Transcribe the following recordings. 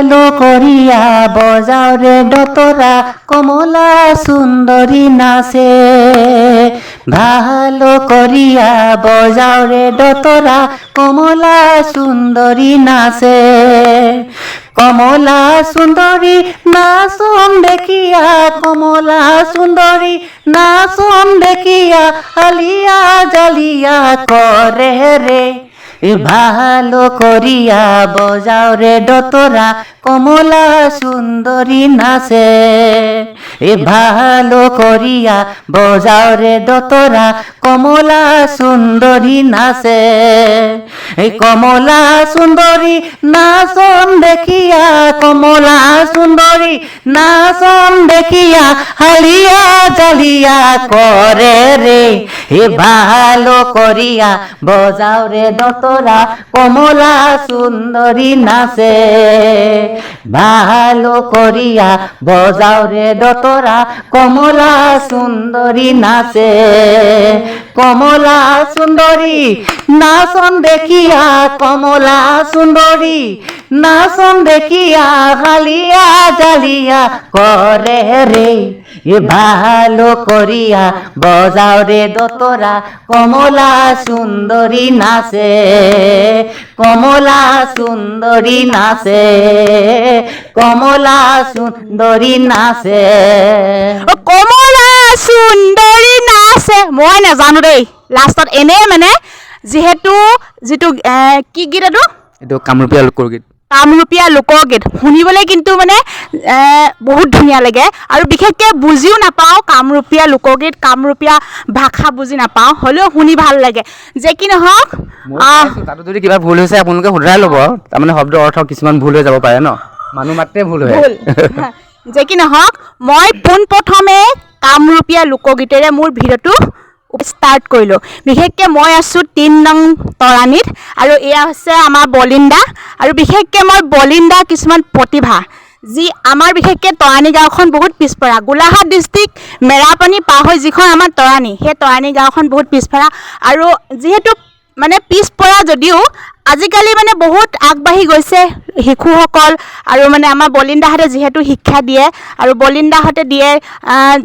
ভালো করিয়া বজাও রে দতরা কমলা সুন্দরী নাচে ভালো করিয়া বজাও রে দতরা কমলা সুন্দরী নাচে কমলা সুন্দরী নাচন দেখিয়া কমলা সুন্দরী নাচন দেখিয়া আলিয়া জালিয়া করে রে ভালো করিয়া বজাও রে দতরা কমলা সুন্দরী নাচে ভালো করিয়া বজাও রে দতরা কমলা সুন্দরী নাচে কমলা সুন্দরী নাচন দেখিয়া কমলা সুন্দরী নাচন দেখিয়া হালিয়া জালিয়া করে রে ভালো করিয়া বজাও রে দতরা কমলা সুন্দরী নাচে ভালো করিয়া বজাও রে দতরা কমলা সুন্দরী নাচে কমলা সুন্দরী নাচন দেখিয়া কমলা সুন্দরী নাচন দেখিয়া হালিয়া জালিয়া করে রে ভালো করিয়া বজাও রে দতরা কমলা সুন্দরী নাচে কমলা সুন্দরী নাচে কমলা সুন্দরী নাচে কমলা সুন্দরী নাচে মই নাজানো দেই লাষ্টত এনে মানে যিহেতু যিটো কি গীত এইটো কামৰূপীয়া লোকগীত কামৰূপীয়া লোকগীত শুনিবলৈ কিন্তু মানে বহুত ধুনীয়া লাগে আৰু বিশেষকৈ বুজিও নাপাওঁ কামৰূপীয়া লোকগীত কামৰূপীয়া ভাষা বুজি নাপাওঁ হ'লেও শুনি ভাল লাগে যে কি নহওক তাতো যদি কিবা ভুল হৈছে আপোনালোকে শুধৰাই ল'ব তাৰমানে শব্দ অৰ্থ কিছুমান ভুল হৈ যাব পাৰে ন মানুহ মাত্ৰে ভুল হয় যে কি নহওক মই পোনপ্ৰথমে কামৰূপীয়া লোকগীতেৰে মোৰ ভিডিঅ'টো ষ্টাৰ্ট কৰিলোঁ বিশেষকৈ মই আছোঁ ৩ নং তৰাণীত আৰু এয়া হৈছে আমাৰ বলিন্দা আৰু বিশেষকৈ মই বলিন্দা কিছুমান প্ৰতিভা যি আমাৰ বিশেষকৈ তৰাণী গাঁওখন বহুত পিছপৰা গোলাঘাট ডিষ্ট্ৰিক্ট মেৰাপানী পাৰ হৈ যিখন আমাৰ তৰাণী সেই তৰাণী গাঁওখন বহুত পিছপৰা আৰু যিহেতু মানে পিছপৰা যদিও আজিকালি মানে বহুত আগবাঢ়ি গৈছে শিশুসকল আৰু মানে আমাৰ বলিন্দাহঁতে যিহেতু শিক্ষা দিয়ে আৰু বলিন্দাহঁতে দিয়ে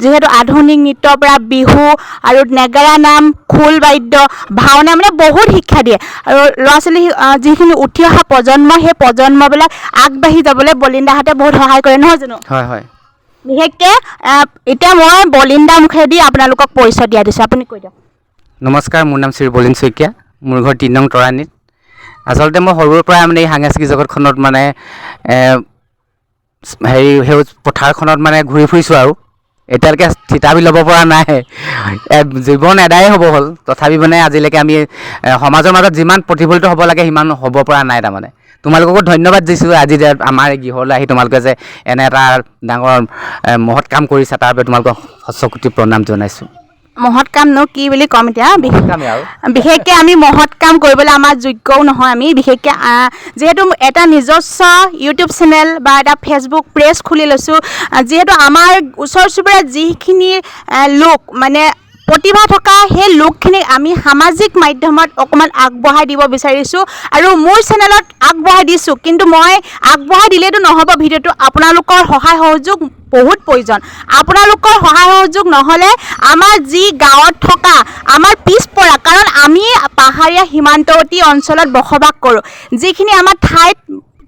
যিহেতু আধুনিক নৃত্যৰ পৰা বিহু আৰু নেগেৰা নাম খোল বাদ্য ভাওনা মানে বহুত শিক্ষা দিয়ে আৰু ল'ৰা ছোৱালী যিখিনি উঠি অহা প্ৰজন্ম সেই প্ৰজন্মবিলাক আগবাঢ়ি যাবলৈ বলিন্দাহঁতে বহুত সহায় কৰে নহয় জানো হয় হয় বিশেষকৈ এতিয়া মই বলিন্দা মুখেদি আপোনালোকক পৰিচয় দিয়া দিছোঁ আপুনি কৈ দিয়ক নমস্কাৰ মোৰ নাম শ্ৰী বলিন শইকীয়া মোৰ ঘৰ ৩ নং তৰাণীত আচলতে মই সৰুৰ পৰাই মানে এই সাংস্কৃতিক জগতখনত মানে হেৰি সেউজ পথাৰখনত মানে ঘূৰি ফুৰিছোঁ আৰু এতিয়ালৈকে থিতাপি ল'ব পৰা নাই জীৱন এদায়ে হ'ব হ'ল তথাপি মানে আজিলৈকে আমি সমাজৰ মাজত যিমান প্ৰতিফলিত হ'ব লাগে সিমান হ'ব পৰা নাই তাৰমানে তোমালোককো ধন্যবাদ দিছোঁ আজি যে আমাৰ গৃহলৈ আহি তোমালোকে যে এনে এটা ডাঙৰ মহৎ কাম কৰিছা তাৰ বাবে তোমালোকক সচকুটি প্ৰণাম জনাইছোঁ মহৎ কামনো কি বুলি ক'ম এতিয়া বিশেষকৈ আমি মহৎ কাম কৰিবলৈ আমাৰ যোগ্যও নহয় আমি বিশেষকৈ যিহেতু এটা নিজস্ব ইউটিউব চেনেল বা এটা ফেচবুক পেজ খুলি লৈছোঁ যিহেতু আমাৰ ওচৰ চুবুৰীয়া যিখিনি লোক মানে প্ৰতিভা থকা সেই লোকখিনিক আমি সামাজিক মাধ্যমত অকণমান আগবঢ়াই দিব বিচাৰিছোঁ আৰু মোৰ চেনেলত আগবঢ়াই দিছোঁ কিন্তু মই আগবঢ়াই দিলেতো নহ'ব ভিডিঅ'টো আপোনালোকৰ সহায় সহযোগ বহুত প্ৰয়োজন আপোনালোকৰ সহায় সহযোগ নহ'লে আমাৰ যি গাঁৱত থকা আমাৰ পিছপৰা কাৰণ আমি পাহাৰীয়া সীমান্তৱৰ্তী অঞ্চলত বসবাস কৰোঁ যিখিনি আমাৰ ঠাইত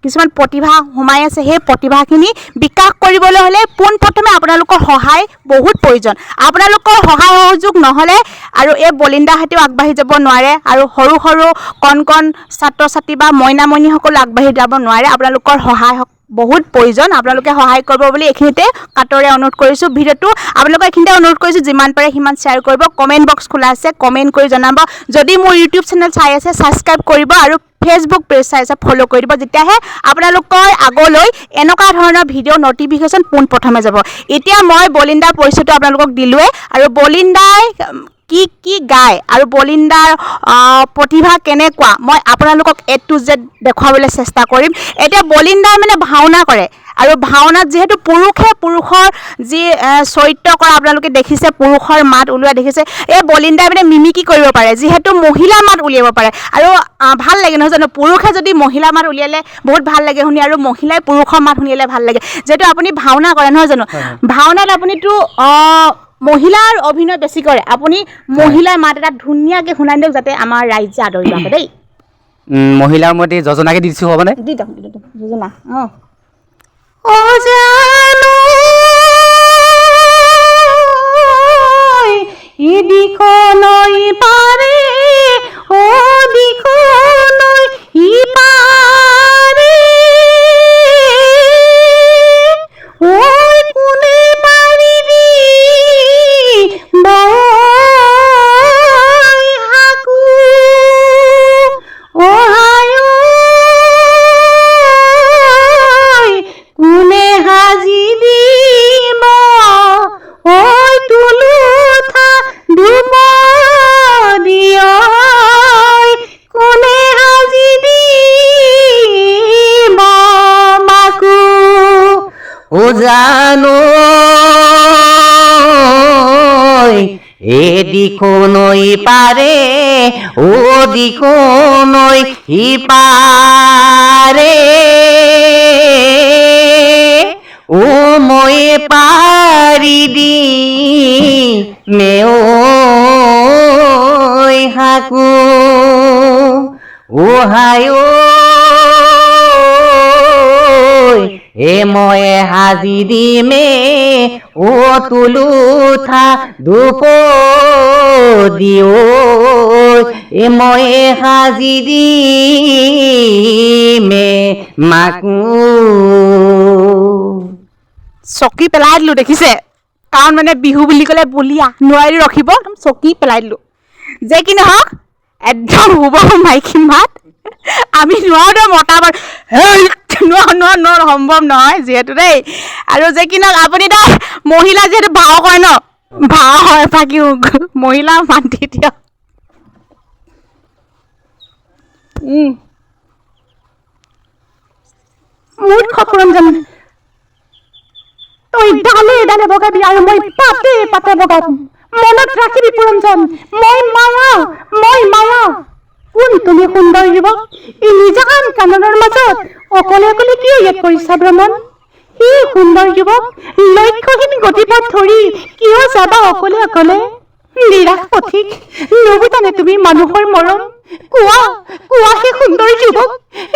কিছুমান প্ৰতিভা সোমাই আছে সেই প্ৰতিভাখিনি বিকাশ কৰিবলৈ হ'লে পোনপ্ৰথমে আপোনালোকৰ সহায় বহুত প্ৰয়োজন আপোনালোকৰ সহায় সহযোগ নহ'লে আৰু এই বলিন্দাহঁতেও আগবাঢ়ি যাব নোৱাৰে আৰু সৰু সৰু কণ কণ ছাত্ৰ ছাত্ৰী বা মইনা মইনীসকলো আগবাঢ়ি যাব নোৱাৰে আপোনালোকৰ সহায় বহুত প্ৰয়োজন আপোনালোকে সহায় কৰিব বুলি এইখিনিতে কাটৰে অনুৰোধ কৰিছোঁ ভিডিঅ'টো আপোনালোকক এইখিনিতে অনুৰোধ কৰিছোঁ যিমান পাৰে সিমান শ্বেয়াৰ কৰিব কমেণ্ট বক্স খোলা আছে কমেণ্ট কৰি জনাব যদি মোৰ ইউটিউব চেনেল চাই আছে ছাবস্ক্ৰাইব কৰিব আৰু ফেচবুক পেজ চাই আছে ফ'ল' কৰি দিব তেতিয়াহে আপোনালোকৰ আগলৈ এনেকুৱা ধৰণৰ ভিডিঅ' নটিফিকেশ্যন পোনপ্ৰথমে যাব এতিয়া মই বলিন্দাৰ পৰিচয়টো আপোনালোকক দিলোঁৱে আৰু বলিন্দাই কি কি গায় আৰু বলিন্দাৰ প্ৰতিভা কেনেকুৱা মই আপোনালোকক A to Z দেখুৱাবলৈ চেষ্টা কৰিম এতিয়া বলিন্দাই মানে ভাওনা কৰে আৰু ভাওনাত যিহেতু পুৰুষৰ যি চৰিত্ৰ কৰা আপোনালোকে দেখিছে, পুৰুষৰ মাত ওলোৱা দেখিছে, এই বলিন্দাই মানে মিমিকি কৰিব পাৰে, যিহেতু মহিলাৰ মাত উলিয়াব পাৰে। আৰু ভাল লাগে নহয় জানো, পুৰুষে যদি মহিলাৰ মাত উলিয়ালে বহুত ভাল লাগে শুনি, আৰু মহিলাই পুৰুষৰ মাত শুনিলে ভাল লাগে। যিহেতু আপুনি ভাওনা কৰে নহয় জানো, ভাওনাত আপুনিতো মহিলাৰ অভিনয় বেছি কৰে, আপুনি মহিলাৰ মাত এটা ধুনীয়াকৈ শুনাই দিয়ক, যাতে আমাৰ ৰাইজে আদৰিব পাৰে দেই। মহিলাৰ মতে যোজনাকে দিছোঁ হ'বনে? দি দিয়ক যোজনা। ইদিখনৈ পাৰে ও দিখনৈ ইপাৰে ঐ কোনে পাৰিলি বৈ হাকু অহায় কোনে হাজি দিব ঐ তুলুঠা ধুপ দিয় কোনে হাজি দিব মাকু ও জানো এদিখনৈ পাৰে ও দিখনৈ ইপাৰে ও মই পাৰি দি মেও হাকু ও হায় এ মই হাজি দিমে ও তুলুঠা ধূপ দিও এ মই হাজি দিমে মাকু। চকী পেলাই দিলোঁ দেখিছে, কাৰণ মানে বিহু বুলি ক'লে বলিয়া নোৱাৰি ৰখিব, একদম চকী পেলাই দিলোঁ। যে কি নহওক একদম শুব মাইকী মাত, আমি নোৱাৰোঁ মতা মাত নোৱাৰো সম্ভৱ নহয় যিহেতু দেই। আৰু যে কি নহওক আপুনি এতিয়া মহিলা যিহেতু ভাও কৰে ন, ভাও হয় বাকী মহিলা মাতি দিয়ক। মূৰ্খ পুৰঞ্জন, তই ডালে ডালে বগাবি আৰু মই পাতে পাতে বগাম। মনত ৰাখিবি পুৰঞ্জন, মই মায়া। কোন তুমি সুন্দৰ যুৱক, এই নিজান কাননৰ মাজত অকলে অকলে কিয় ইয়াত কৰিছা ভ্ৰমণ? সি সুন্দৰ যুৱক, লক্ষ্যহীন গতিপথ ধৰি কিয় যাবা অকলে অকলে? নিৰাশ পথিক, নুবুজানে তুমি মানুহৰ মৰম? কোৱা সেই সুন্দৰ যুৱক,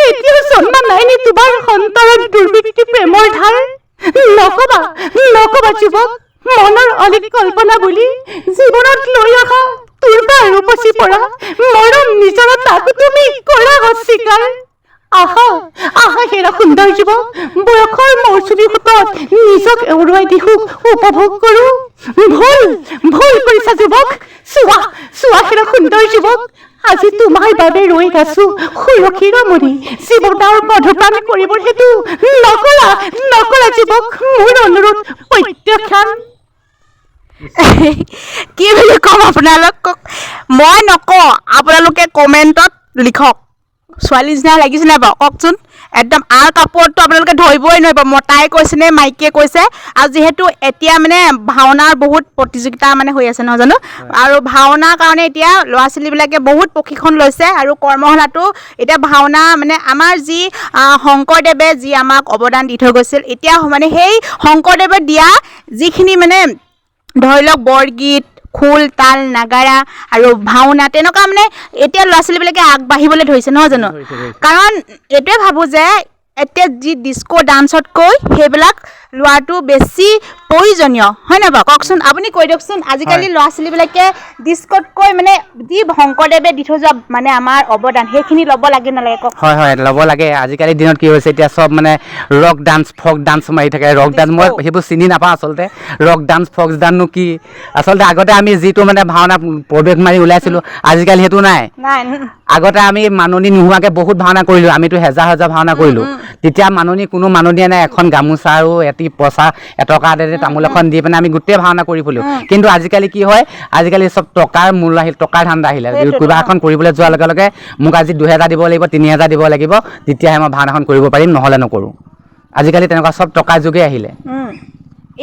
এতিয়াও জন্মা নাই নে তোমাৰ সন্তৰত দুৰ্বৃত্তি প্ৰেমৰ ধাৰ? নকবা যুৱক, মনৰ অলিক কল্পনা বুলি জীৱনত লৈ অহা তুৰ্বা ৰূপচি পৰা মৰম নিজৰ তাক তুমি কৰা অস্বীকাৰ। আহা হেৰা সুন্দৰ যুৱক, বয়সৰ মৌচুমী সোঁতত নিজক এৰুৱাই দি উপভোগ কৰো। ভুল কৰিছা যুৱক, চোৱা হেৰা সুন্দৰ যুৱক, আজি তোমাৰ বাবে ৰৈ আছো সুৰক্ষিৰ মৰি, জীৱনৰ মধুপান কৰিবৰ হেতু নকৰা যুৱক, মোৰ অনুৰোধ প্ৰত্যাখ্যান। কি বুলি ক'ম আপোনালোকক, মই নকওঁ, আপোনালোকে কমেণ্টত লিখক। ছোৱালী নিচিনা লাগিছে নাই বাৰু কওকচোন? একদম আৰ কাপোৰটো আপোনালোকে ধৰিবই নোৱাৰিব, মতাই কৈছে নে মাইকীয়ে কৈছে। আৰু যিহেতু এতিয়া মানে ভাওনাৰ বহুত প্ৰতিযোগিতা মানে হৈ আছে নহয় জানো, আৰু ভাওনাৰ কাৰণে এতিয়া ল'ৰা ছোৱালীবিলাকে বহুত প্ৰশিক্ষণ লৈছে, আৰু কৰ্মশালাটো এতিয়া ভাওনা মানে আমাৰ যি শংকৰদেৱে যি আমাক অৱদান দি থৈ গৈছিল, এতিয়া মানে সেই শংকৰদেৱে দিয়া যিখিনি মানে ধৰি লওক বৰগীত, খোল, তাল, নাগাৰা আৰু ভাওনা, তেনেকুৱা মানে এতিয়া ল'ৰা ছোৱালীবিলাকে আগবাঢ়িবলৈ ধৰিছে নহয় জানো। কাৰণ এইটোৱে ভাবোঁ যে এতিয়া যি ডিস্কো ডান্সতকৈ সেইবিলাক লোৱাটো বেছি প্ৰয়োজনীয়, হয় নাই বাৰু কওকচোন? আপুনি কৈ দিয়কচোন, আজিকালি ল'ৰা ছোৱালীবিলাকে ডিস্কতকৈ মানে যি শংকৰদেৱে দি থৈ যোৱা মানে আমাৰ অৱদান, সেইখিনি ল'ব লাগে নালাগে কওক? হয় ল'ব লাগে। আজিকালি দিনত কি হৈছে, এতিয়া চব মানে ৰক ডান্স, ফক ডান্স মাৰি থাকে। ৰক ডান্স মই সেইবোৰ চিনি নাপাওঁ আচলতে, ৰক ডান্স ফক ডান্সনো কি। আচলতে আগতে আমি যিটো মানে ভাওনা প্ৰৱেশ মাৰি ওলাইছিলোঁ, আজিকালি সেইটো নাই। আগতে আমি মাননি নোহোৱাকৈ বহুত ভাওনা কৰিলোঁ, আমিতো হেজাৰ ভাওনা কৰিলোঁ। তেতিয়া কোনো মাননীয়ে নাই, এখন গামোচা আৰু এটি পইচা এটকা তামোল এখন দি পিনে আমি গোটেই ভাওনা কৰি ফুৰিলোঁ। কিন্তু আজিকালি কি হয়, আজিকালি চব টকাৰ মূল আহিল, টকাৰ ধান্দা আহিলে। কিবা এখন কৰিবলৈ যোৱাৰ লগে লগে মোক আজি 2000 দিব লাগিব, 3000 দিব লাগিব, তেতিয়াহে মই ভাওনাখন কৰিব পাৰিম, নহ'লে নকৰোঁ। আজিকালি তেনেকুৱা চব টকাৰ যুগে আহিলে।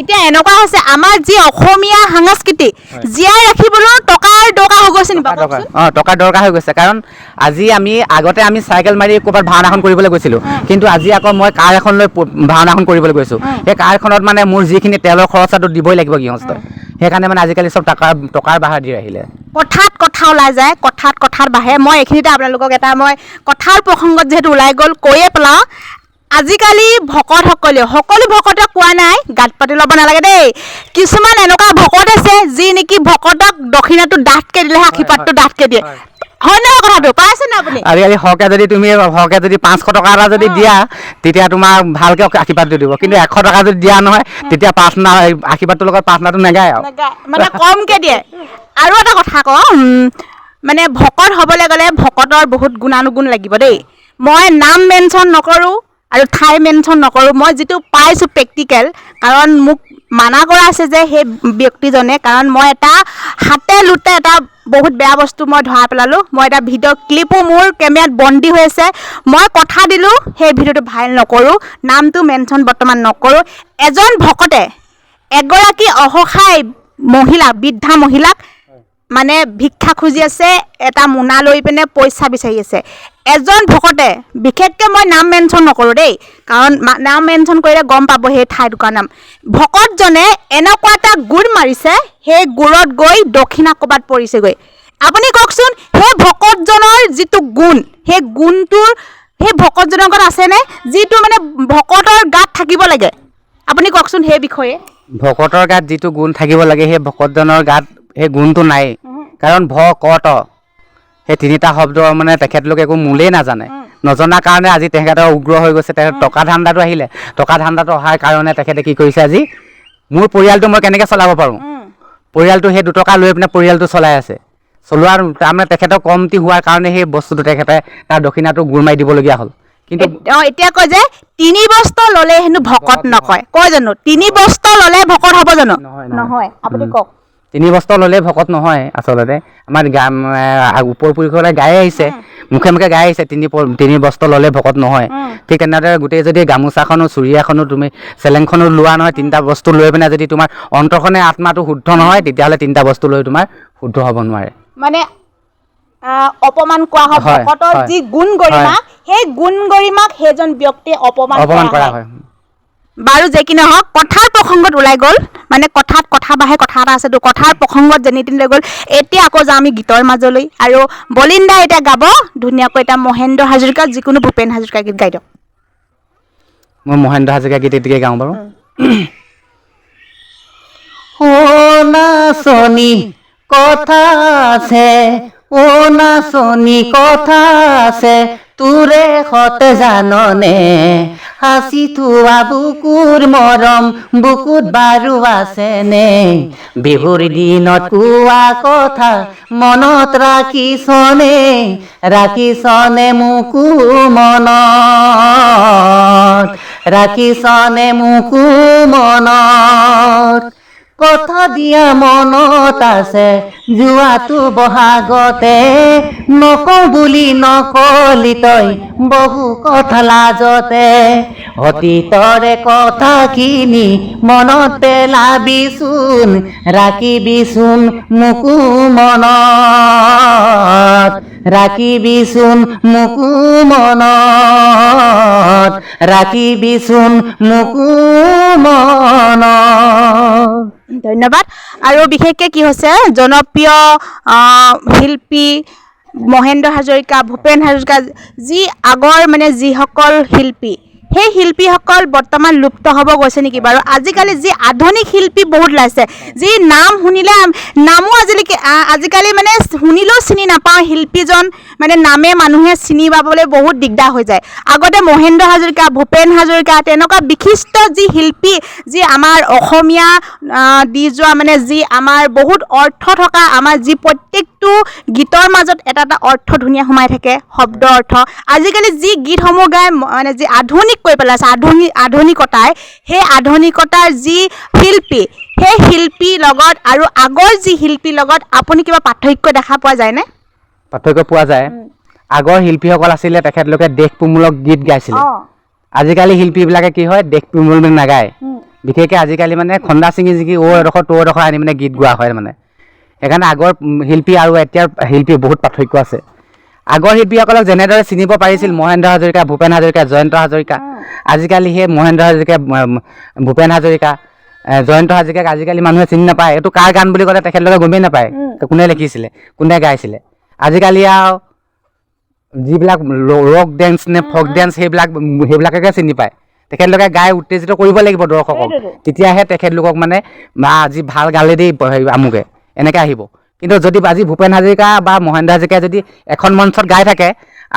এতিয়া এনেকুৱা হৈছে আমাৰ যি অসমীয়া সংস্কৃতি জীয়াই ৰাখিবলৈ টকাৰ দৰকাৰ হৈ গৈছে নেকি? টকাৰ দৰকাৰ হৈ গৈছে, কাৰণ আজি আগতে আমি চাইকেল মাৰি ক'ৰবাত ভাওনাখন কৰিবলৈ গৈছিলোঁ, কিন্তু আজি আকৌ মই কাৰ এখন লৈ ভাওনাখন কৰিবলৈ গৈছোঁ। সেই কাৰখনত মানে মোৰ যিখিনি তেলৰ খৰচাটো দিবই লাগিব গৃহস্থই, সেইকাৰণে মানে আজিকালি চব টকাৰ বাহাৰ দি আহিলে। কথাত কথা ওলাই যায়, কথাত বাঢ়ে। মই এইখিনিতে আপোনালোকক এটা মই কথাৰ প্ৰসংগত যিহেতু ওলাই গ'ল কৈয়ে পেলাওঁ। আজিকালি ভকতসকলেও সকলো ভকতক কোৱা নাই, গাত পাতি ল'ব নালাগে দেই। কিছুমান এনেকুৱা ভকত আছে যি নেকি ভকতক দক্ষিণাটো ডাঠকৈ দিলেহে আশীৰ্বাদটো ডাঠকৈ দিয়ে, হয় নহয় কথাটো? পাইছে নে আপুনি? আজিকালি সৰহকৈ যদি 500 টকা এটা যদি দিয়া, তেতিয়া তোমাৰ ভালকৈ আশীৰ্বাদটো দিব, কিন্তু 100 টকা যদি দিয়া নহয়, তেতিয়া প্ৰাৰ্থনা আশীৰ্বাদটোৰ লগত প্ৰাৰ্থনাটো নেগায় আৰু মানে কমকৈ দিয়ে। আৰু এটা কথা কওঁ, মানে ভকত হ'বলৈ গ'লে ভকতৰ বহুত গুণানুগুণ লাগিব দেই। মই নাম মেনশ্যন নকৰোঁ আৰু ঠাই মেনশ্যন নকৰোঁ, মই যিটো পাইছোঁ প্ৰেক্টিকেল, কাৰণ মোক মানা কৰা আছে যে সেই ব্যক্তিজনে, কাৰণ মই এটা হাতে লোতে এটা বহুত বেয়া বস্তু মই ধৰা পেলালোঁ। মই এটা ভিডিঅ' ক্লিপো মোৰ কেমেৰাত বন্দী হৈ আছে। মই কথা দিলোঁ সেই ভিডিঅ'টো ভাইৰেল নকৰোঁ, নামটো মেনশ্যন বৰ্তমান নকৰোঁ। এজন ভকতে এগৰাকী অসহায় মহিলা, বৃদ্ধা মহিলাক মানে ভিক্ষা খুজি আছে, এটা মোনা লৈ পিনে পইচা বিচাৰি আছে। এজন ভকতে, বিশেষকৈ মই নাম মেনশ্যন নকৰোঁ দেই, কাৰণ নাম মেনশ্যন কৰিলে গম পাব সেই ঠাইটুকুৰাৰ নাম। ভকতজনে এনেকুৱা এটা গুৰ মাৰিছে, সেই গুৰত গৈ দক্ষিণা ক'ৰবাত পৰিছেগৈ। আপুনি কওকচোন, সেই ভকতজনৰ যিটো গুণ, সেই গুণটোৰ সেই ভকতজনৰ গাত আছেনে? যিটো মানে ভকতৰ গাত থাকিব লাগে, আপুনি কওকচোন সেই বিষয়ে। ভকতৰ গাত যিটো গুণ থাকিব লাগে, সেই ভকতজনৰ গাত সেই গুণটো নাই। কাৰণ ভকত সেই তিনিটা শব্দ মানে তেখেতলোকে একো মূলেই নাজানে, নজনাৰ কাৰণে আজি তেখেতৰ উগ্ৰ হৈ গৈছে। তেখেত টকা ধান্দাটো আহিলে, টকা ধান্দাটো অহাৰ কাৰণে তেখেতে কি কৰিছে, আজি মোৰ পৰিয়ালটো মই কেনেকৈ চলাব পাৰোঁ, পৰিয়ালটো সেই 2 টকা লৈ পিনে পৰিয়ালটো চলাই আছে। চলোৱাৰ তাৰমানে তেখেতৰ কমটি হোৱাৰ কাৰণে সেই বস্তুটো তেখেতে তাৰ দক্ষিণাটো গুৰ মাৰি দিবলগীয়া হ'ল। কিন্তু এতিয়া কয় যে 3 বস্ত্ৰ ল'লে হেনো ভকত নকয়, কয় জানো? 3 বস্ত্ৰ ল'লে ভকত হ'ব জানো? নহয়। আপুনি কওক। 3 বস্ত্ৰ ল'লে ভকত নহয়। আচলতে আমাৰ ওপৰ পুৰুষসকলে গাই আহিছে, মুখে মুখে গাই আহিছে 3 বস্ত্ৰ ল'লে ভকত নহয়। ঠিক তেনেদৰে গোটেই যদি গামোচাখনো, চুৰিয়াখনো, তুমি চেলেংখনো লোৱা নহয়, 3টা বস্তু লৈ পিনে যদি তোমাৰ অন্তৰখনে আত্মাটো শুদ্ধ নহয়, তেতিয়াহ'লে 3টা বস্তু লৈ তোমাৰ শুদ্ধ হ'ব নোৱাৰে। মানে অপমান কোৱা হয় ভকতৰ যি গুণ গৰিমা, সেই গুণ গৰিমাক সেইজন ব্যক্তিয়ে অপমান কৰা হয়। বাৰু যে কি নহওক, কথাৰ প্ৰসংগত ওলাই গ'ল, মানে কথাত কথা বাঢ়ে, কথা এটা আছেতো, কথাৰ প্ৰসংগত যেনি তেনি লৈ গ'ল। এতিয়া আকৌ যাওঁ আমি গীতৰ মাজলৈ, আৰু বলিন দা এতিয়া গাব ধুনীয়াকৈ এটা মহেন্দ্ৰ হাজৰিকা, যিকোনো ভূপেন হাজৰিকা গীত গাই দিয়ক। মই মহেন্দ্ৰ হাজৰিকা গীত এটিকে গাওঁ বাৰু। ও নাচনী কথা আছে, ও নাচনী কথা আছে, তোৰে সত জাননে, সাঁচি থোৱা বুকুৰ মৰম বুকুত বাৰু আছেনে, বিহুৰ দিনত কোৱা কথা মনত ৰাখিছনে মোকো মনত, ৰাখিছনে মোকো মনত, কথা দিয়া মনত আছে যোৱাটো বহাগতে, নকওঁ বুলি নকলি তই বহু কথা লাজতে, অতীতৰে কথাখিনি মনত পেলাবিচোন, ৰাখিবিচোন মোকো মনত, ৰাখিবিচোন মোকো মনত, ৰাখিবিচোন মোকো মনত। ধন্যবাদ। আৰু বিশেষকৈ কি হৈছে, জনপ্ৰিয় শিল্পী মহেন্দ্ৰ হাজৰিকা, ভূপেন হাজৰিকা, যি আগৰ মানে যিসকল শিল্পী, সেই শিল্পীসকল বৰ্তমান লুপ্ত হ'ব গৈছে নেকি বাৰু? আজিকালি যি আধুনিক শিল্পী বহুত ওলাইছে, যি নাম শুনিলে নামো আজিকালি মানে শুনিলেও চিনি নাপাওঁ শিল্পীজন, মানে নামে মানুহে চিনি পাবলৈ বহুত দিগদাৰ হৈ যায়। আগতে মহেন্দ্ৰ হাজৰিকা, ভূপেন হাজৰিকা, তেনেকুৱা বিশিষ্ট যি শিল্পী, যি আমাৰ অসমীয়া দি যোৱা, মানে যি আমাৰ বহুত অৰ্থ থকা, আমাৰ যি প্ৰত্যেকটো গীতৰ মাজত এটা এটা অৰ্থ ধুনীয়া সোমাই থাকে, শব্দ অৰ্থ। আজিকালি যি গীতসমূহ গায়, মানে যি আধুনিক কৰি পেলাইছে, আধুনিকতাই, সেই আধুনিকতাৰ যি শিল্পী, সেই শিল্পীৰ লগত আৰু আগৰ যি শিল্পীৰ লগত আপুনি কিবা পাৰ্থক্য দেখা পোৱা যায়নে? পাৰ্থক্য পোৱা যায়। আগৰ শিল্পীসকল আছিলে, তেখেতলোকে দেশপ্ৰেমমূলক গীত গাইছিলে, আজিকালি শিল্পীবিলাকে কি হয় দেশ প্ৰেমলৈ নাগায় বিশেষকৈ আজিকালি মানে খন্দা ছিঙি যিকি এডোখৰ তোৰ এডোখৰ আনি মানে গীত গোৱা হয় মানে সেইকাৰণে আগৰ শিল্পী আৰু এতিয়াৰ শিল্পী বহুত পাৰ্থক্য আছে আগৰ শিল্পীসকলক যেনেদৰে চিনিব পাৰিছিল মহেন্দ্ৰ হাজৰিকা ভূপেন হাজৰিকা জয়ন্ত হাজৰিকা আজিকালি সেই মহেন্দ্ৰ হাজৰিকা ভূপেন হাজৰিকা জয়ন্ত হাজৰিকাক আজিকালি মানুহে চিনি নাপায় এইটো কাৰ গান বুলি ক'লে তেখেতলোকে গমেই নাপায় কোনে লিখিছিলে কোনে গাইছিলে আজিকালি আৰু যিবিলাক ৰক ডেন্স নে ফক ডেন্স সেইবিলাককে চিনি পায় তেখেতলোকে গাই উত্তেজিত কৰিব লাগিব দৰ্শকক তেতিয়াহে তেখেতলোকক মানে আজি ভাল গালে দেই আমুকে এনেকৈ আহিব কিন্তু যদি আজি ভূপেন হাজৰিকা বা মহেন্দ্ৰ হাজৰিকাই যদি এখন মঞ্চত গাই থাকে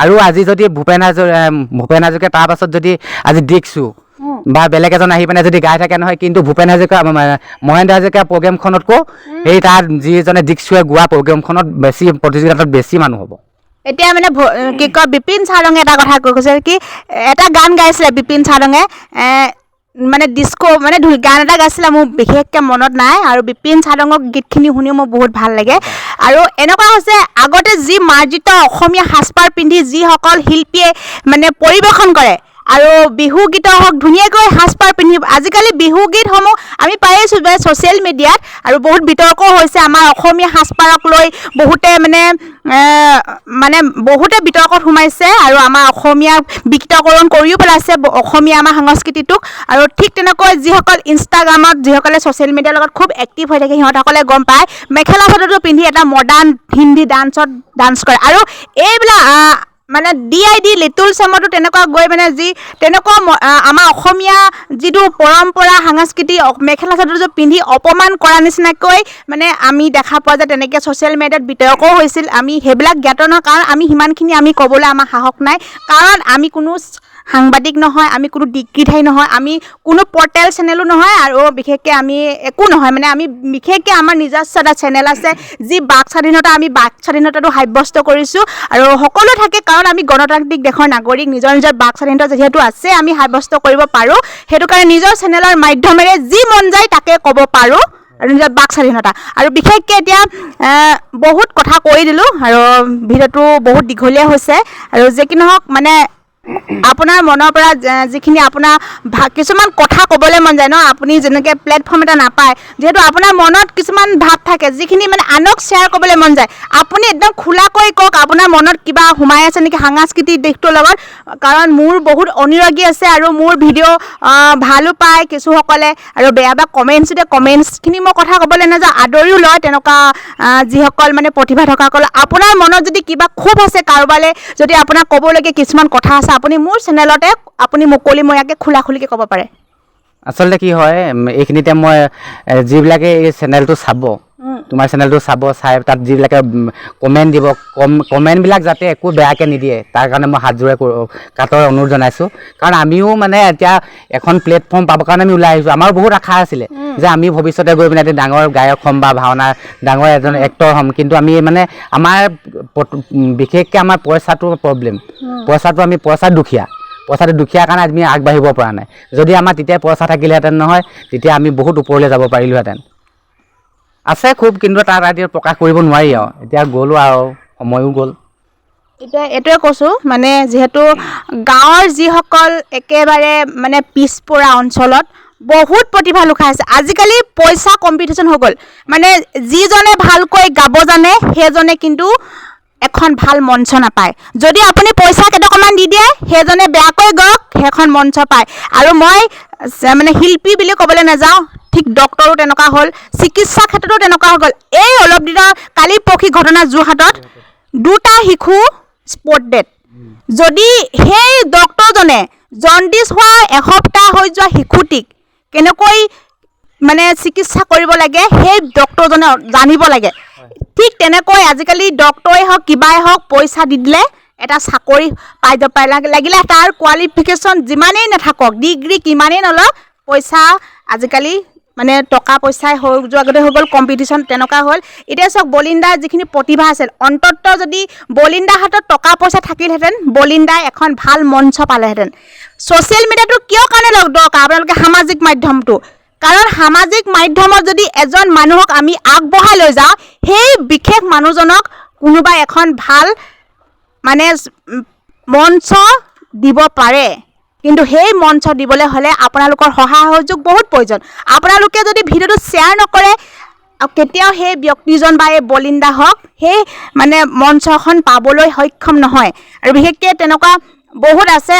আৰু আজি যদি ভূপেন হাজৰিকা তাৰ পাছত যদি আজি দীক্ষু বা বেলেগ এজন আহি পিনে যদি গাই থাকে নহয় কিন্তু ভূপেন হাজৰিকা মহেন্দ্ৰ হাজৰিকা প্ৰগ্ৰেমখনতকৈ সেই তাৰ যিজনে দীক্ষুৱে গোৱা প্ৰগ্ৰেমখনত বেছি প্ৰতিযোগিতাত বেছি মানুহ হ'ব এতিয়া মানে কি কয় বিপিন চাৰঙে এটা কথা কৈছে কি এটা গান গাইছিলে বিপিন চাৰঙে মানে ডিস্কো মানে গান এটা গাইছিলে মোৰ বিশেষকৈ মনত নাই আৰু বিপিন চাৰঙৰ গীতখিনি শুনিও মোৰ বহুত ভাল লাগে আৰু এনেকুৱা হৈছে আগতে যি মাৰ্জিত অসমীয়া সাজপাৰ পিন্ধি যিসকল শিল্পীয়ে মানে পৰিৱেশন কৰে আৰু বিহু গীতৰ হওক ধুনীয়াকৈ সাজপাৰ পিন্ধি আজিকালি বিহু গীতসমূহ আমি পাই আছোঁ ছ'চিয়েল মিডিয়াত আৰু বহুত বিতৰ্কও হৈছে আমাৰ অসমীয়া সাজপাৰক লৈ বহুতে মানে বহুতে বিতৰ্কত সোমাইছে আৰু আমাৰ অসমীয়া বিকৃতকৰণ কৰিও পেলাইছে অসমীয়া আমাৰ সংস্কৃতিটোক আৰু ঠিক তেনেকৈ যিসকল ইনষ্টাগ্ৰামত যিসকলে ছ'চিয়েল মিডিয়াৰ লগত খুব এক্টিভ হৈ থাকে সিহঁতসকলে গম পায় মেখেলা চাদৰটো পিন্ধি এটা মডাৰ্ণ হিন্দী ডান্স কৰে আৰু এইবিলাক মানে DID লিটল চেমতো তেনেকুৱা গৈ মানে যি তেনেকুৱা আমাৰ অসমীয়া যিটো পৰম্পৰা সাংস্কৃতিক মেখেলা চাদৰযোৰ পিন্ধি অপমান কৰা নিচিনাকৈ মানে আমি দেখা পোৱা যায় তেনেকৈ ছ'চিয়েল মিডিয়াত বিতৰ্কও হৈছিল আমি সেইবিলাক জ্ঞাত নহয় কাৰণ আমি সিমানখিনি আমি ক'বলৈ আমাৰ সাহস নাই কাৰণ আমি কোনো সাংবাদিক নহয় আমি কোনো ডিগ্ৰীধাৰী নহয় আমি কোনো পৰ্টেল চেনেলো নহয় আৰু বিশেষকৈ আমি একো নহয় মানে আমি বিশেষকৈ আমাৰ নিজস্ব এটা চেনেল আছে যি বাক স্বাধীনতা আমি বাক স্বাধীনতাটো সাব্যস্ত কৰিছোঁ আৰু সকলো থাকে কাৰণ আমি গণতান্ত্ৰিক দেশৰ নাগৰিক নিজৰ বাক স্বাধীনতা যিহেতু আছে আমি সাব্যস্ত কৰিব পাৰোঁ সেইটো কাৰণে নিজৰ চেনেলৰ মাধ্যমেৰে যি মন যায় তাকে ক'ব পাৰোঁ আৰু নিজৰ বাক স্বাধীনতা আৰু বিশেষকৈ এতিয়া বহুত কথা কৈ দিলোঁ আৰু ভিডিঅ'টো বহুত দীঘলীয়া হৈছে আৰু যি কি নহওক মানে আপোনাৰ মনৰ পৰা যিখিনি আপোনাৰ কিছুমান কথা ক'বলৈ মন যায় ন আপুনি যেনেকৈ প্লেটফৰ্ম এটা নাপায় যিহেতু আপোনাৰ মনত কিছুমান ভাৱ থাকে যিখিনি মানে আনক শ্বেয়াৰ কৰিবলৈ মন যায় আপুনি একদম খোলাকৈ কওক আপোনাৰ মনত কিবা সোমাই আছে নেকি সাংস্কৃতিক দিশটোৰ লগত কাৰণ মোৰ বহুত অনুৰাগী আছে আৰু মোৰ ভিডিঅ' ভালো পায় কিছুসকলে আৰু বেয়া কমেণ্টছখিনি মই কথা ক'বলৈ নাযাওঁ আদৰিও লয় তেনেকুৱা যিসকল মানে প্ৰতিভা থকাসকল আপোনাৰ মনত যদি কিবা ক্ষোভ আছে কাৰোবালৈ যদি আপোনাৰ ক'বলগীয়া কিছুমান কথা আছে আপুনি মোৰ চেনেলতে আপুনি মুকলিমূৰীয়াকৈ খোলাখুলিকৈ ক'ব পাৰে আচলতে কি হয় এইখিনিতে মই যিবিলাকে এই চেনেলটো চাব তোমাৰ চেনেলটো চাই তাত যিবিলাকে কমেণ্ট দিব কমেণ্টবিলাক যাতে একো বেয়াকৈ নিদিয়ে তাৰ কাৰণে মই হাতযোৰে কাটৰ অনুৰোধ জনাইছোঁ কাৰণ আমিও মানে এতিয়া এখন প্লেটফৰ্ম পাবৰ কাৰণে আমি ওলাই আহিছোঁ আমাৰ বহুত আশা আছিলে যে আমি ভৱিষ্যতে গৈ পিনে এটি ডাঙৰ গায়ক হ'ম বা ভাওনাৰ ডাঙৰ এজন এক্টৰ হ'ম কিন্তু আমি মানে আমাৰ বিশেষকৈ আমাৰ পইচাটোৰ প্ৰব্লেম পইচা দুখীয়া কাৰণে আমি আগবাঢ়িব পৰা নাই যদি আমাৰ তেতিয়া পইচা থাকিলেহেঁতেন নহয় তেতিয়া আমি বহুত ওপৰলৈ যাব পাৰিলোহেঁতেন আছে খুব কিন্তু তাত এতিয়া প্ৰকাশ কৰিব নোৱাৰি আৰু এতিয়া গ'লো আৰু সময়ো গ'ল এতিয়া এইটোৱে কৈছোঁ মানে যিহেতু গাঁৱৰ যিসকল একেবাৰে মানে পিছপৰা অঞ্চলত বহুত প্ৰতিভা লুকাই আছে আজিকালি পইচা কম্পিটিশ্যন হৈ গ'ল মানে যিজনে ভালকৈ গাব জানে সেইজনে কিন্তু এখন ভাল মঞ্চ নাপায় যদি আপুনি পইচা কেইটকামান দি দিয়ে সেইজনে বেয়াকৈ গাওক সেইখন মঞ্চ পায় আৰু মই মানে শিল্পী বুলি ক'বলৈ নাযাওঁ ঠিক ডক্টৰো তেনেকুৱা হ'ল চিকিৎসা ক্ষেত্ৰতো তেনেকুৱা হৈ গ'ল এই অলপ দিনৰ কালি পৰহি ঘটনা যোৰহাটত 2টা শিশু স্পট ডেড যদি সেই ডক্টৰজনে জণ্ডিছ হোৱা এসপ্তাহ হৈ যোৱা শিশুটিক কেনেকৈ মানে চিকিৎসা কৰিব লাগে সেই ডক্টৰজনে জানিব লাগে ঠিক তেনেকৈ আজিকালি ডক্টৰে হওক কিবাই হওক পইচা দি দিলে এটা চাকৰি পাই যাব পাৰে লাগিলে তাৰ কোৱালিফিকেশ্যন যিমানেই নাথাকক ডিগ্ৰী কিমানেই নলওক পইচা আজিকালি মানে টকা পইচাই হৈ যোৱাগতে হৈ গ'ল কম্পিটিশ্যন তেনেকুৱা হ'ল এতিয়া চাওক বলিন্দাৰ যিখিনি প্ৰতিভা আছিল অন্ততঃ যদি বলিন্দাৰ হাতত টকা পইচা থাকিলহেঁতেন বলিন্দাই এখন ভাল মঞ্চ পালেহেঁতেন ছ'চিয়েল মিডিয়াটো কিয় কাৰণে দৰকাৰ আপোনালোকে সামাজিক মাধ্যমটো কাৰণ সামাজিক মাধ্যমত যদি এজন মানুহক আমি আগবঢ়াই লৈ যাওঁ সেই বিশেষ মানুহজনক কোনোবাই এখন ভাল মানে মঞ্চ দিব পাৰে কিন্তু সেই মঞ্চ দিবলৈ হ'লে আপোনালোকৰ সহায় সহযোগ বহুত প্ৰয়োজন আপোনালোকে যদি ভিডিঅ'টো শ্বেয়াৰ নকৰে কেতিয়াও সেই ব্যক্তিজন বা এই বলিন্দা হওক সেই মানে মঞ্চখন পাবলৈ সক্ষম নহয় আৰু বিশেষকৈ তেনেকুৱা বহুত আছে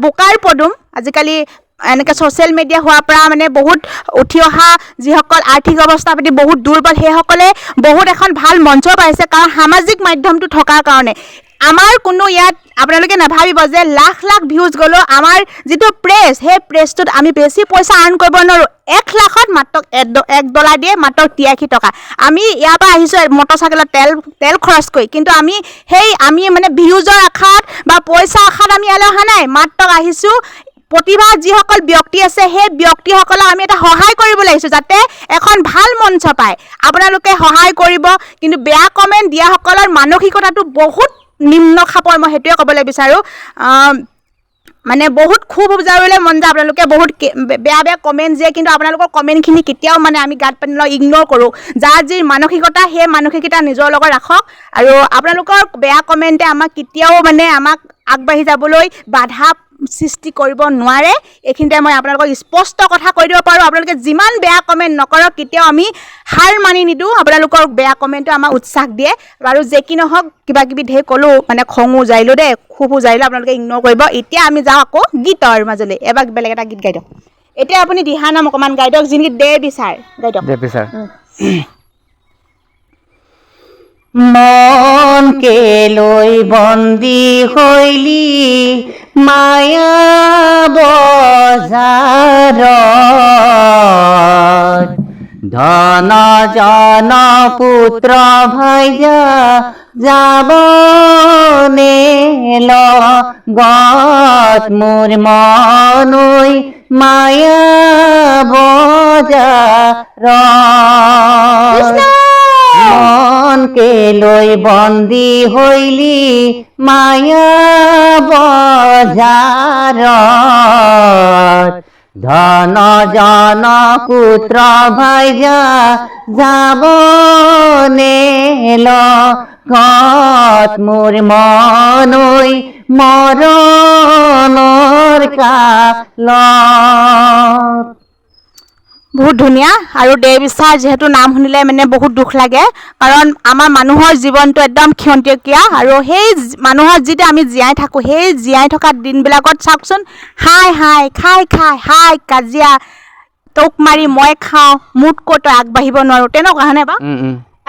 বোকাৰ পদুম আজিকালি এনেকৈ ছ'চিয়েল মিডিয়া হোৱাৰ পৰা মানে বহুত উঠি অহা যিসকল আৰ্থিক অৱস্থা পাতি বহুত দুৰ্বল সেইসকলে বহুত এখন ভাল মঞ্চ পাইছে কাৰণ সামাজিক মাধ্যমটো থকাৰ কাৰণে আমাৰ কোনো ইয়াত আপোনালোকে নাভাবিব যে লাখ লাখ ভিউজ গ'লেও আমাৰ যিটো প্ৰেছ সেই প্ৰেছটোত আমি বেছি পইচা আৰ্ণ কৰিব নোৱাৰোঁ 1 লাখত মাত্ৰ $1 দিয়ে মাত্ৰ 83 টকা আমি ইয়াৰ পৰা আহিছোঁ মটৰচাইকেলত তেল খৰচ কৰি কিন্তু আমি মানে ভিউজৰ আশাত বা পইচা আশাত আমি ইয়ালৈ অহা নাই মাত্ৰ আহিছোঁ প্ৰতিভা যিসকল ব্যক্তি আছে সেই ব্যক্তিসকলক আমি এটা সহায় কৰিবলৈ আহিছোঁ যাতে এখন ভাল মঞ্চ পায় আপোনালোকে সহায় কৰিব কিন্তু বেয়া কমেণ্ট দিয়াসকলৰ মানসিকতাটো বহুত নিম্ন খাপৰ মই সেইটোৱে ক'বলৈ বিচাৰোঁ মানে বহুত খুব বুজাবলৈ মন যায় আপোনালোকে বহুত বেয়া বেয়া কমেণ্ট দিয়ে কিন্তু আপোনালোকৰ কমেণ্টখিনি কেতিয়াও মানে আমি গাত পাতি লওঁ ইগন'ৰ কৰোঁ যাৰ যি মানসিকতা সেই মানসিকতা নিজৰ লগত ৰাখক আৰু আপোনালোকৰ বেয়া কমেণ্টে আমাক কেতিয়াও মানে আমাক আগবাঢ়ি যাবলৈ বাধা সৃষ্টি কৰিব নোৱাৰে এইখিনিতে মই আপোনালোকক স্পষ্ট কথা কৈ দিব পাৰোঁ আপোনালোকে যিমান বেয়া কমেণ্ট নকৰক কেতিয়াও আমি হাৰ মানি নিদিওঁ আপোনালোকৰ বেয়া কমেণ্টে আমাক উৎসাহ দিয়ে আৰু যে কি নহওক কিবা কিবি ঢেৰ ক'লোঁ মানে খঙো যাইলোঁ দেই খুবো যাইলোঁ আপোনালোকে ইগন'ৰ কৰিব এতিয়া আমি যাওঁ আকৌ গীতৰ মাজলৈ এবাৰ বেলেগ এটা গীত গাই দিয়ক এতিয়া আপুনি দিহানাম অকণমান গাই দিয়ক যিনি দে বিচাৰ গাই দিয়ক দে বিচাৰ মন কে লৈ বন্দী হইলি মায়া বজাৰত ধন জন পুত্ৰ ভাইজা যাব নেল গত মোৰ মনৈ মায়া বজাৰত মন কে লৈ বন্দী হইলি মায়া বজাৰত ধন জন পুত্ৰ ভাইজা যাব নেল গত মোৰ মনৈ মৰণৰ কালত বহুত ধুনীয়া আৰু দে বিচাৰ যিহেতু নাম শুনিলে মানে বহুত দুখ লাগে কাৰণ আমাৰ মানুহৰ জীৱনটো একদম ক্ষন্তেকীয়া আৰু সেই মানুহৰ যিটো আমি জীয়াই থাকোঁ সেই জীয়াই থকা দিনবিলাকত চাওকচোন হাই হাই খাই খাই হাই কাজিয়া তোক মাৰি মই খাওঁ মোতকৈ তই আগবাঢ়িব নোৱাৰোঁ তেনেকুৱা হয়নে বাৰু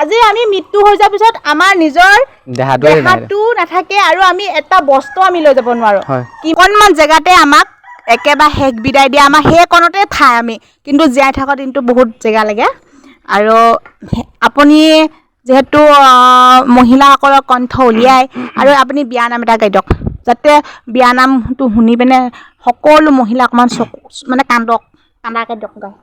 আজি আমি মৃত্যু হৈ যোৱাৰ পিছত আমাৰ নিজৰ দেহাটো নাথাকে আৰু আমি এটা বস্তু আমি লৈ যাব নোৱাৰোঁ কিমানমান জেগাতে আমাক একেবাৰে শেষ বিদায় দিয়া আমাৰ সেইকণতে ঠাই আমি কিন্তু জীয়াই থকা দিনটো বহুত জেগা লাগে আৰু আপুনি যিহেতু মহিলাসকলৰ কণ্ঠ উলিয়াই আৰু আপুনি বিয়ানাম এটা গাই দিয়ক যাতে বিয়ানামটো শুনি পিনে সকলো মহিলা অকণমান চকু মানে কান্দাকৈ দিয়ক গাই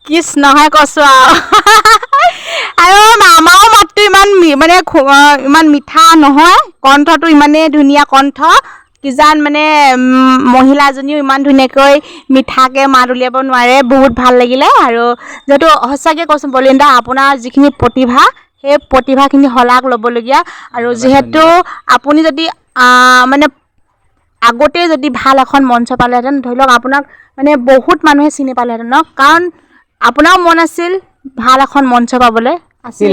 কৃষ্ণহে কৈছোঁ আৰু আমাৰো মাতটো ইমান মানে ইমান মিঠা নহয় কণ্ঠটো ইমানেই ধুনীয়া কণ্ঠ কিজান মানে মহিলাজনীও ইমান ধুনীয়াকৈ মিঠাকৈ মাত উলিয়াব নোৱাৰে বহুত ভাল লাগিলে আৰু যিহেতু সঁচাকৈ কৈছোঁ বলিন্দা আপোনাৰ যিখিনি প্ৰতিভা সেই প্ৰতিভাখিনি শলাগ ল'বলগীয়া আৰু যিহেতু আপুনি যদি মানে আগতে যদি ভাল এখন মঞ্চ পালেহেঁতেন ধৰি লওক আপোনাক মানে বহুত মানুহে চিনি পালেহেঁতেন ন কাৰণ আপোনাৰো মন আছিল ভাল এখন মঞ্চ পাবলৈ আছিল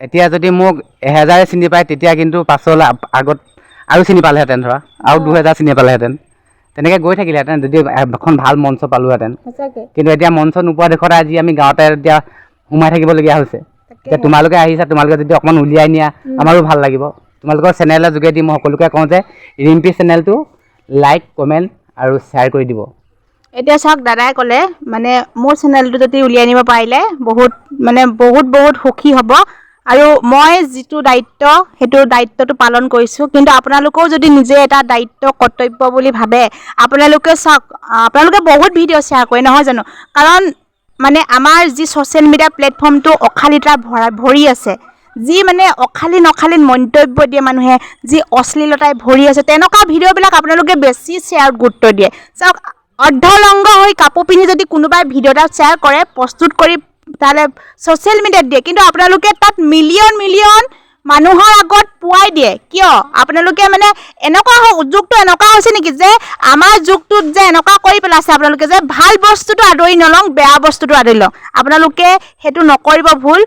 এতিয়া যদি মোক 1000 চিনি পায় তেতিয়া কিন্তু পাছলৈ আগত আৰু চিনি পালেহেঁতেন ধৰা আৰু 2000 চিনি পালেহেঁতেন তেনেকৈ গৈ থাকিলেহেঁতেন যদি এখন ভাল মঞ্চ পালোহেঁতেন কিন্তু এতিয়া মঞ্চ নোপোৱা দেখত আজি আমি গাঁৱতে এতিয়া সোমাই থাকিবলগীয়া হৈছে এতিয়া তোমালোকে আহিছা তোমালোকে যদি অকণমান উলিয়াই নিয়া আমাৰো ভাল লাগিব তোমালোকৰ চেনেলৰ যোগেদি মই সকলোকে কওঁ যে ৰিম্পি চেনেলটো লাইক কমেণ্ট আৰু শ্বেয়াৰ কৰি দিব এতিয়া চাওক দাদাই ক'লে মানে মোৰ চেনেলটো যদি উলিয়াই নিব পাৰিলে বহুত সুখী হ'ব আৰু মই যিটো দায়িত্ব সেইটো দায়িত্বটো পালন কৰিছোঁ কিন্তু আপোনালোকেও যদি নিজে এটা দায়িত্ব কৰ্তব্য বুলি ভাবে আপোনালোকে চাওক আপোনালোকে বহুত ভিডিঅ' শ্বেয়াৰ কৰে নহয় জানো কাৰণ মানে আমাৰ যি ছ'চিয়েল মিডিয়া প্লেটফৰ্মটো অশালীতা ভৰি আছে যি মানে অশালীন মন্তব্য দিয়ে মানুহে যি অশ্লীলতাই ভৰি আছে তেনেকুৱা ভিডিঅ'বিলাক আপোনালোকে বেছি শ্বেয়াৰত গুৰুত্ব দিয়ে চাওক অৰ্ধলংগ হৈ কাপোৰ পিন্ধি যদি কোনোবাই ভিডিঅ' এটা শ্বেয়াৰ কৰে প্ৰস্তুত কৰি তাহলে ছ'চিয়েল মিডিয়াত দিয়ে কিন্তু আপোনালোকে তাত মিলিয়ন মানুহৰ আগত পুৱাই দিয়ে কিয় আপোনালোকে মানে এনেকুৱা যুগটো এনেকুৱা হৈছে নেকি যে আমাৰ যুগটোত যে এনেকুৱা কৰি পেলাইছে আপোনালোকে যে ভাল বস্তুটো আদৰি নলওঁ বেয়া বস্তুটো আদৰি লওঁ আপোনালোকে সেইটো নকৰিব ভুল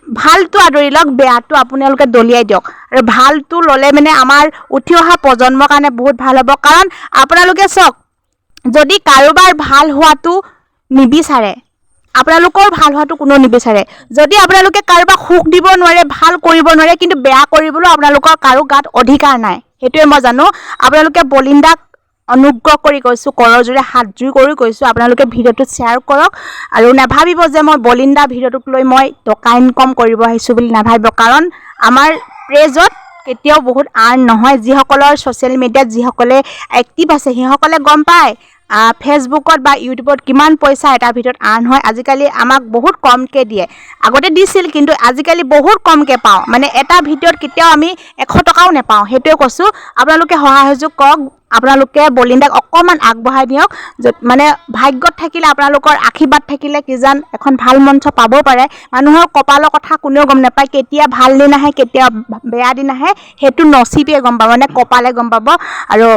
ভালটো আদৰি লওক বেয়াটো আপোনালোকে দলিয়াই দিয়ক আৰু ভালটো ল'লে মানে আমাৰ উঠি অহা প্ৰজন্মৰ কাৰণে বহুত ভাল হ'ব কাৰণ আপোনালোকে চাওক যদি কাৰোবাৰ ভাল হোৱাটো নিবিচাৰে আপোনালোকৰ ভাল হোৱাটো কোনো নিবিচাৰে যদি আপোনালোকে কাৰোবাক সুখ দিব নোৱাৰে ভাল কৰিব নোৱাৰে কিন্তু বেয়া কৰিবলৈ আপোনালোকৰ কাৰো গাত অধিকাৰ নাই সেইটোৱে মই জানো আপোনালোকে বলিন্দাক অনুগ্ৰহ কৰি কৈছোঁ কৰজোৰে হাত জুই কৰি কৈছোঁ আপোনালোকে ভিডিঅ'টো শ্বেয়াৰ কৰক আৰু নাভাবিব যে মই বলিন্দা ভিডিঅ'টোক লৈ মই টকা ইনকম কৰিব আহিছোঁ বুলি নাভাবিব কাৰণ আমাৰ পেজত কেতিয়াও বহুত আৰ্ণ নহয় যিসকলৰ ছ'চিয়েল মিডিয়াত যিসকলে এক্টিভ আছে সেইসকলে গম পায় ফেচবুকত বা ইউটিউবত কিমান পইচা এটা ভিডিঅ'ত আৰ্ণ হয় আজিকালি আমাক বহুত কমকৈ দিয়ে আগতে দিছিল কিন্তু আজিকালি বহুত কমকৈ পাওঁ মানে এটা ভিডিঅ'ত কেতিয়াও আমি 100 টকাও নেপাওঁ সেইটোৱে কৈছোঁ আপোনালোকে সহায় সহযোগ কৰক আপোনালোকে বলিন্দাক অকণমান আগবঢ়াই দিয়ক মানে ভাগ্যত থাকিলে আপোনালোকৰ আশীৰ্বাদ থাকিলে কিজান এখন ভাল মঞ্চ পাব পাৰে মানুহৰ কপালৰ কথা কোনেও গম নাপায় কেতিয়া ভাল দিন আহে কেতিয়া বেয়া দিন আহে সেইটো নচিবে গম পাব মানে কপালে গম পাব আৰু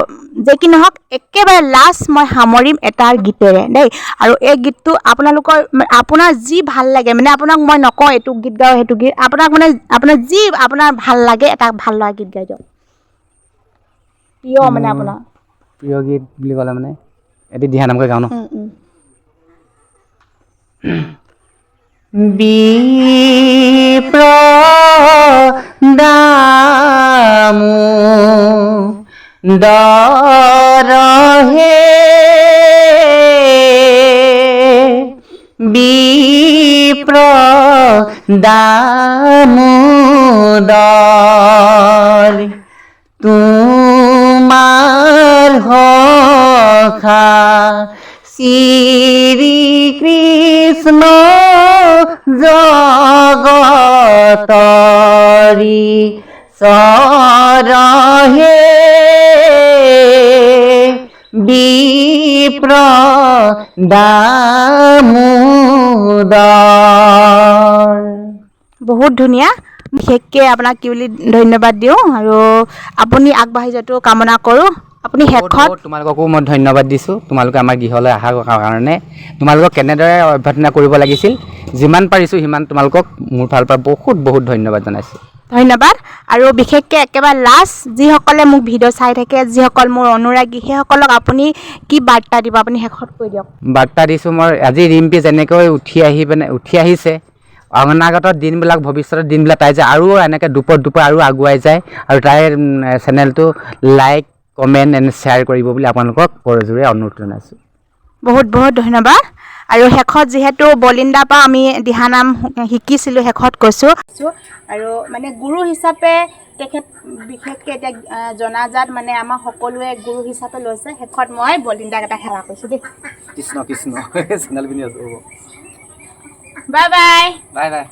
যে কি নহওক একেবাৰে লাষ্ট মই সামৰিম এটা গীতেৰে দেই আৰু এই গীতটো আপোনাৰ যি ভাল লাগে মানে আপোনাক মই নকওঁ এইটো গীত গাওঁ সেইটো গীত আপোনাক মানে আপোনাৰ যি আপোনাৰ ভাল লাগে এটা ভাল লগা গীত গাই দিয়ক প্ৰিয় মানে আপোনাৰ প্ৰিয় গীত বুলি ক'লে মানে এটি দিহানামকৈ গাওঁ ন বিপ্ৰ দামু দৰহে বিপ্ৰ দামোদৰ তোমাৰ সখা শ্ৰী কৃষ্ণ জগতৰি চৰহে বিপ্ৰ দামোদৰ বহুত ধুনীয়া বিশেষকৈ আপোনাক কি বুলি ধন্যবাদ দিওঁ আৰু আপুনি আগবাঢ়ি যোৱাটো কামনা কৰোঁ আপুনি শেষত তোমালোককো মই ধন্যবাদ দিছোঁ তোমালোকে আমাৰ গৃহলৈ অহাৰ কাৰণে তোমালোকক কেনেদৰে অভ্যৰ্থনা কৰিব লাগিছিল যিমান পাৰিছোঁ সিমান তোমালোকক মোৰ ফালৰ পৰা বহুত ধন্যবাদ জনাইছোঁ ধন্যবাদ আৰু বিশেষকৈ একেবাৰে লাষ্ট যিসকলে মোক ভিডিঅ' চাই থাকে যিসকল মোৰ অনুৰাগী সেইসকলক আপুনি কি বাৰ্তা দিব আপুনি শেষত কৈ দিয়ক বাৰ্তা দিছোঁ মই আজি ৰিম্পি যেনেকৈ উঠি আহিছে অনাগত দিনবিলাক ভৱিষ্যতৰ দিনবিলাক তাই যে আৰু এনেকৈ দুপৰ আৰু আগুৱাই যায় আৰু তাইৰ চেনেলটো লাইক কমেণ্ট এণ্ড শ্বেয়াৰ কৰিব বুলি আপোনালোকক কৰজোৰে অনুৰোধ জনাইছোঁ বহুত ধন্যবাদ আৰু শেষত যিহেতু বলিন্দাৰ পৰা আমি দিহানাম শিকিছিলোঁ শেষত কৈছোঁ আৰু মানে গুৰু হিচাপে তেখেত বিশেষকৈ এতিয়া জনাজাত মানে আমাৰ সকলোৱে গুৰু হিচাপে লৈছে শেষত মই বলিন্দাক এটা সেৱা কৰিছোঁ দেই কৃষ্ণ চেনেল পিন্ধি আছোঁ বাই বাই বাই